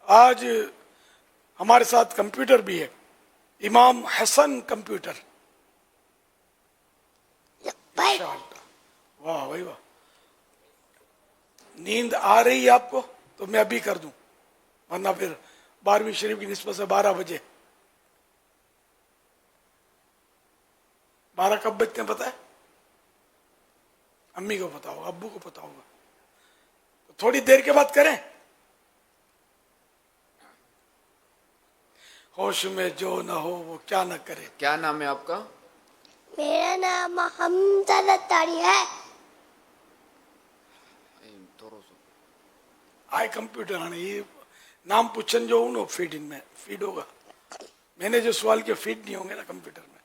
آج ہمارے ساتھ کمپیوٹر بھی ہے، امام حسن کمپیوٹر. واہ بھائی واہ. نیند آ رہی ہے آپ کو تو میں ابھی کر دوں، ورنہ پھر 12ویں شریف کی نسبت سے 12 بجے. 12 کب بجتے ہیں پتہ ہے؟ امی کو پتا ہوگا، ابو کو پتا ہوگا. تو تھوڑی دیر کے بعد کریں. ہوش میں جو نہ ہو وہ کیا نہ کرے. کیا نام ہے آپ کا؟ میرا نام حمزہ لتاری ہے. آئے کمپیوٹر آنے یہ نام پوچھن جو ہوں نا فیڈ ان میں فیڈ ہوگا. میں نے جو سوال کیا فیڈ نہیں ہوں گے نا کمپیوٹر میں.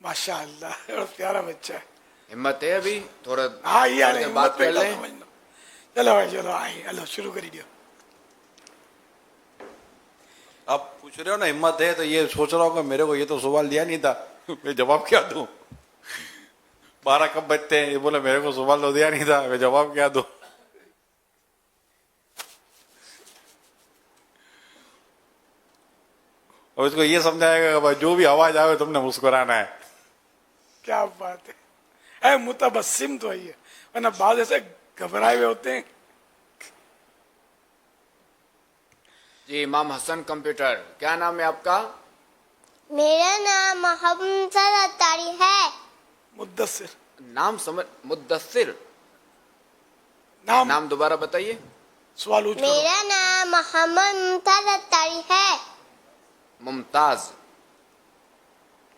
ماشاء اللہ بڑا پیارا بچہ ہے. ہمت ہے ابھی تھوڑا؟ ہاں یہ تھوڑی دیر بات کر لیں. چلو بھائی چلو آئے اللہ شروع کری دو. آپ پوچھ رہے ہو نا ہمت ہے تو یہ سوچ رہا ہوں کہ میرے کو یہ تو سوال دیا نہیں تھا، میں جواب کیا دوں. 12 کب بجتے ہیں یہ بولے میرے کو سوال تو دیا نہیں تھا، میں جواب کیا دوں. اور اس کو یہ سمجھائے گا کہ بھائی جو بھی آواز آئے تم نے مسکرانا ہے. کیا بات ہے. اے متبسم تو ہے ورنہ بعض ایسے گھبرائے ہوئے ہوتے ہیں. جی امام حسن کمپیوٹر، کیا نام ہے آپ کا؟ میرا نام حمزہ لتاری ہے. مدثر نام سمجھ. مدثر. نام نام دوبارہ بتائیے. سوال اوچ کرو. میرا نام محمد ممتاز لتاری ہے. ممتاز.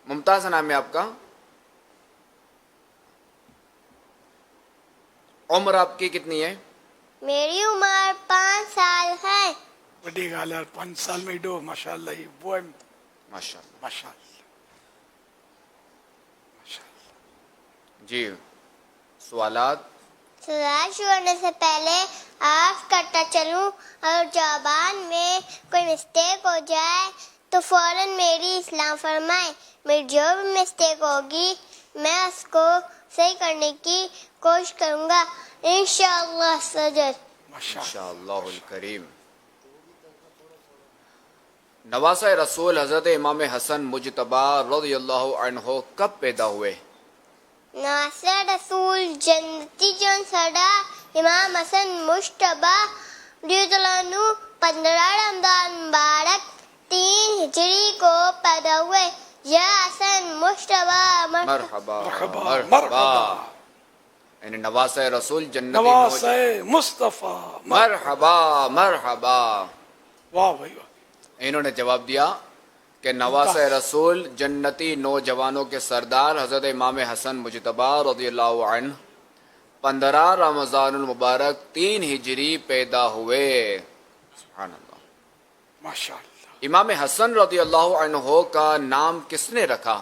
ممتاز نام ہے آپ کا. عمر آپ کی کتنی ہے؟ میری عمر 5 سال ہے. بڑی گال ہے 5 سال میں ڈو ماشاء اللہ. یہ وہ ہے ماشاء اللہ. ماشاء اللہ ماشاء اللہ. جی سوالات. سوال شروع ہونے سے پہلے آف کرتا چلوں اور زبان میں کوئی مسٹیک ہو جائے تو فوراً میری اصلاح فرمائیں. میری جو بھی مسٹیک ہوگی میں اس کو صحیح کرنے کی کوشش کروں گا انشاءاللہ سجد. ماشاء اللہ. انشاءاللہ الکریم. نواسہ رسول حضرت امام حسن مجتبی رضی اللہ عنہ کب پیدا ہوئے؟ ناصر رسول جنتی جون سڑا امام حسن مشتبہ رضی اللہ عنہ 15 رمضان مبارک 3 ہجری کو پیدا ہوئے. یا حسن مشتبہ مرحبا مرحبا مرحبا. مرحبا. یعنی نواسہ رسول جنتی نواسہ مصطفیٰ. مرحبا مرحبا. واہ بھائی واہ. انہوں نے جواب دیا کہ نواسہ رسول جنتی نوجوانوں کے سردار حضرت امام حسن مجتبی رضی اللہ عنہ 15 رمضان المبارک 3 ہجری پیدا ہوئے. سبحان اللہ. ماشاء اللہ. امام حسن رضی اللہ عنہ کا نام کس نے رکھا؟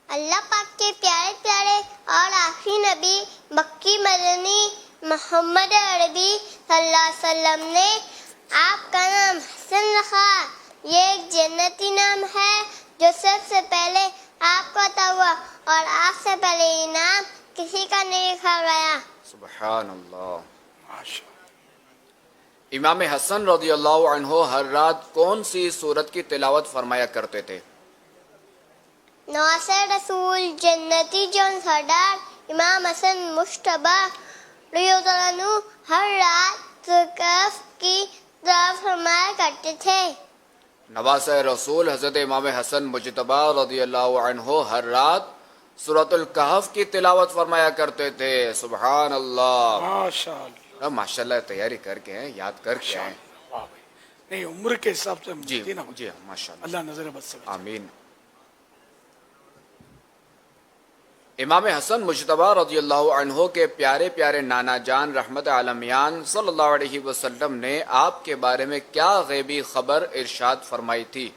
اللہ پاک کے پیارے پیارے اور آخری نبی مکی مدنی محمد عربی صلی اللہ علیہ وسلم نے آپ کا نام حسن رکھا. یہ ایک جنتی نام ہے جو سب سے پہلے آپ کو عطا ہوا اور آپ سے پہلے یہ نام کسی کا نہیں رکھا گیا. سبحان اللہ. ماشاء اللہ. امام حسن رضی اللہ عنہ ہر رات کون سی سورت کی تلاوت فرمایا کرتے تھے؟ ناصر رسول جنتی جون سردار امام حسن مشتبہ رضی اللہ عنہ ہر رات کہف کی تلاوت فرمایا کرتے تھے. نواسہ رسول حضرت امام حسن مجتبی رضی اللہ عنہ ہر رات سورۃ الکہف کی تلاوت فرمایا کرتے تھے. سبحان اللہ. ماشاء اللہ. ماشاء اللہ تیاری کر کے ہیں، یاد کر کے ہیں. واہ بھائی. نہیں عمر کے حساب سے جی مجھے نا جی ماشاء اللہ. اللہ نظر بد سے بچائے. آمین. امام حسن مجتبی رضی اللہ عنہ کے پیارے پیارے نانا جان رحمت عالمیان صلی اللہ علیہ وسلم نے آپ کے بارے میں کیا غیبی خبر ارشاد فرمائی تھی؟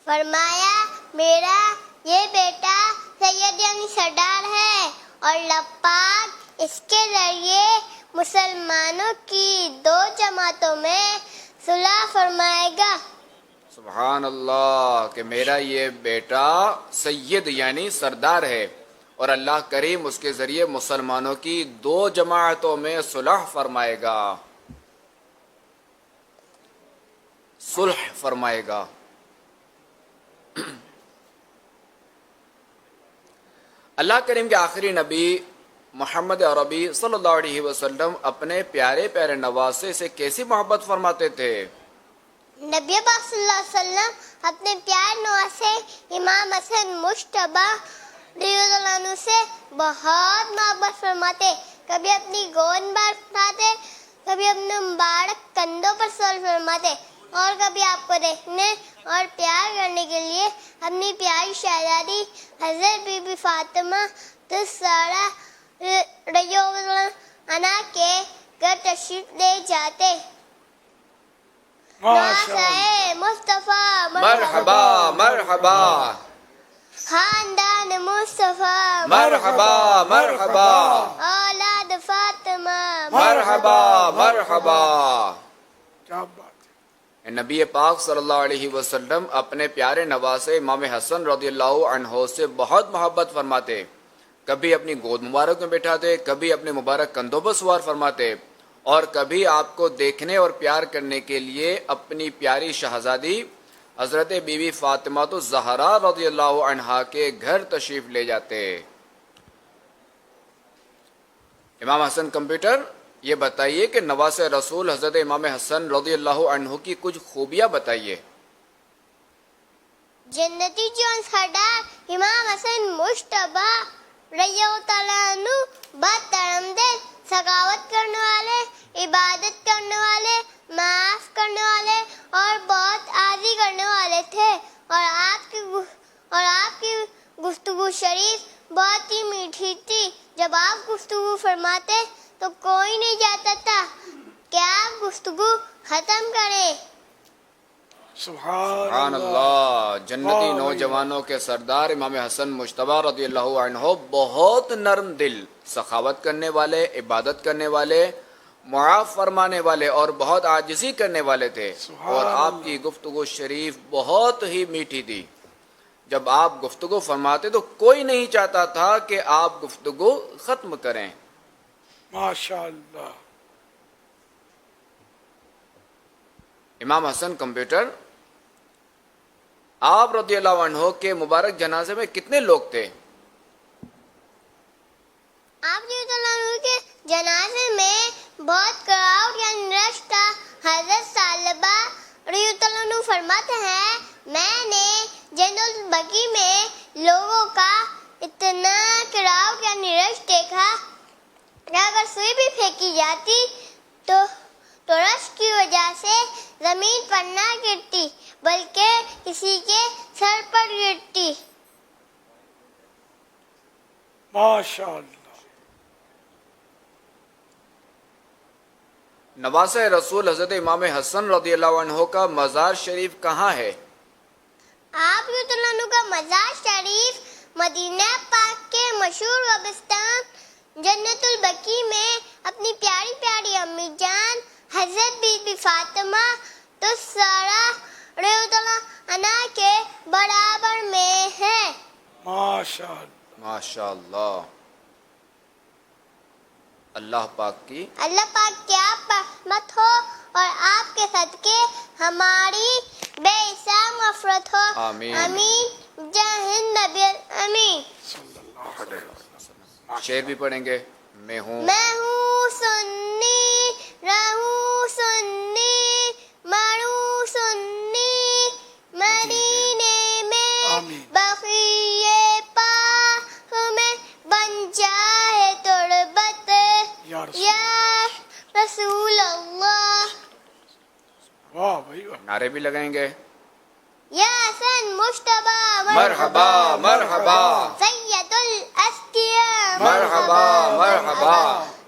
فرمایا میرا یہ بیٹا سید یعنی سردار ہے اور اللہ پاک اس کے ذریعے مسلمانوں کی 2 جماعتوں میں صلح فرمائے گا. سبحان اللہ. کہ میرا یہ بیٹا سید یعنی سردار ہے اور اللہ کریم اس کے ذریعے مسلمانوں کی 2 جماعتوں میں صلح فرمائے گا، صلح فرمائے گا۔ اللہ کریم کے آخری نبی محمد عربی صلی اللہ علیہ وسلم اپنے پیارے پیارے نواسے سے کیسی محبت فرماتے تھے؟ نبی پاک صلی اللہ علیہ وسلم اپنے پیار نواسے امام حسن مجتبی رضی اللہ عنہ سے بہت محبت فرماتے، کبھی اپنی گود میں اٹھاتے، کبھی اپنے مبارک کندھوں پر سوال فرماتے، اور کبھی آپ کو دیکھنے اور پیار کرنے کے لیے اپنی پیاری شہزادی حضرت بی بی فاطمہ الزہرا رضی اللہ عنہا کے گھر تشریف لے جاتے۔ نواسۂ مصطفیٰ مرحبا مرحبا، خاندان مصطفیٰ مرحبا مرحبا، اولاد فاطمہ مرحبا مرحبا۔ کیا بات ہے۔ نبی پاک صلی اللہ علیہ وسلم اپنے پیارے نواسے امام حسن رضی اللہ عنہ سے بہت محبت فرماتے، کبھی اپنی گود مبارک میں بٹھاتے، کبھی اپنے مبارک کندھوں پر سوار فرماتے، اور کبھی آپ کو دیکھنے اور پیار کرنے کے لیے اپنی پیاری شہزادی حضرت بی بی فاطمہ الزہرا رضی اللہ عنہا کے گھر تشریف لے جاتے۔ امام حسن کمپیوٹر، یہ بتائیے کہ نواسۂ رسول حضرت امام حسن رضی اللہ عنہ کی کچھ خوبیاں بتائیے۔ جنتی جون سردار امام حسن مجتبی رضی اللہ تعالیٰ عنہ بہت کرم دل، سخاوت کرنے والے، عبادت کرنے والے، معاف کرنے والے اور بہت عاجزی کرنے والے تھے، اور آپ کی گفتگو شریف بہت ہی میٹھی تھی۔ جب آپ گفتگو فرماتے تو کوئی نہیں جاتا تھا کہ آپ گفتگو ختم کریں۔ سبحان اللہ۔ جنتی نوجوانوں کے سردار امام حسن مجتبی رضی اللہ عنہ بہت نرم دل، سخاوت کرنے والے، عبادت کرنے والے، معاف فرمانے والے اور بہت عاجزی کرنے والے تھے، اور آپ کی گفتگو شریف بہت ہی میٹھی تھی۔ جب آپ گفتگو فرماتے تو کوئی نہیں چاہتا تھا کہ آپ گفتگو ختم کریں۔ ماشاء اللہ۔ امام حسن کمپیوٹر، آپ رضی اللہ عنہ کے مبارک جنازے میں کتنے لوگ تھے؟ آپ رضی اللہ عنہ کے جنازے میں بہت کراؤڈ یعنی رش تھا۔ حضرت صالبہ رضی اللہ عنہ فرماتے ہیں، میں نے جنت البقیع میں لوگوں کا اتنا کراؤڈ یعنی رش دیکھا کہ اگر سوئی بھی پھینکی جاتی تو رش کی وجہ سے زمین پر نہ گرتی بلکہ کسی کے سر پر گرتی۔ ماشاء اللہ۔ نواسۂ رسول حضرت امام حسن رضی اللہ عنہ کا مزار شریف کہاں ہے؟ آپ رضی اللہ عنہ کا مزار شریف مدینہ پاک کے مشہور قبرستان جنت البقیع میں اپنی پیاری پیاری امی جان حضرت بی بی فاطمہ الزہرا رضی اللہ عنہا کے برابر میں ہے۔ ماشاء اللہ۔ ماشاء اللہ۔ اللہ پاک کی آپ پر رحمت ہو اور آپ کے صدقے ہماری بے حساب مغفرت ہو۔ آمین۔ آمین جے ہند نبی امین۔ شعر بھی پڑھیں گے۔ میں ہوں سنی، رہوں سنی، مروں سنی، مدینے میں بقیع پاک میں بن جائے تربت یا یا رسول اللہ۔ واہ بھائی واہ۔ نعرے بھی لگائیں گے۔ یا حسن مجتبی مرحبا مرحبا، سید الاسقیاء مرحبا مرحبا،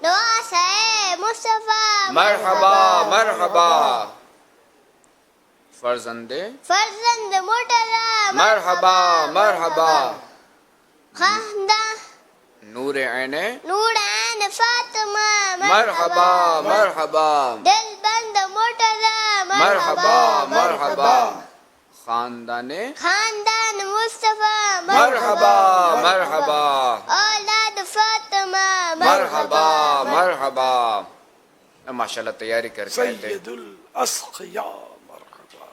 نواسۂ مصطفیٰ مرحبا مرحبا، فرزند فرزند مرتضی مرحبا مرحبا، خاندان نور عین نور عین فاطمہ مرحبا مرحبا، دل بند مرتضی مرحبا مرحبا، خاندان خاندان مصطفیٰ مرحبا مرحبا اولاد فاطمہ مرحبا مرحبا. ماشاء اللہ تیاری کر کے آئے تھے. سید الاسقیاء مرحبا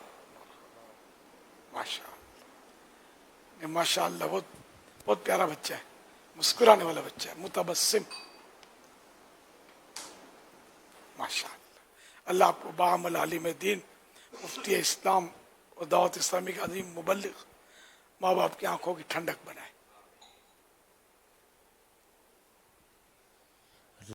ماشاء اللہ. ماشاء اللہ بہت پیارا بچہ ہے, مسکرانے والا بچہ ہے, متبسم. ماشاء اللہ. اللہ آپ کو باعمل عالم دین, مفتی اسلام اور دعوت اسلامی کا عظیم مبلغ, ماں باپ کی آنکھوں کی ٹھنڈک بنائے.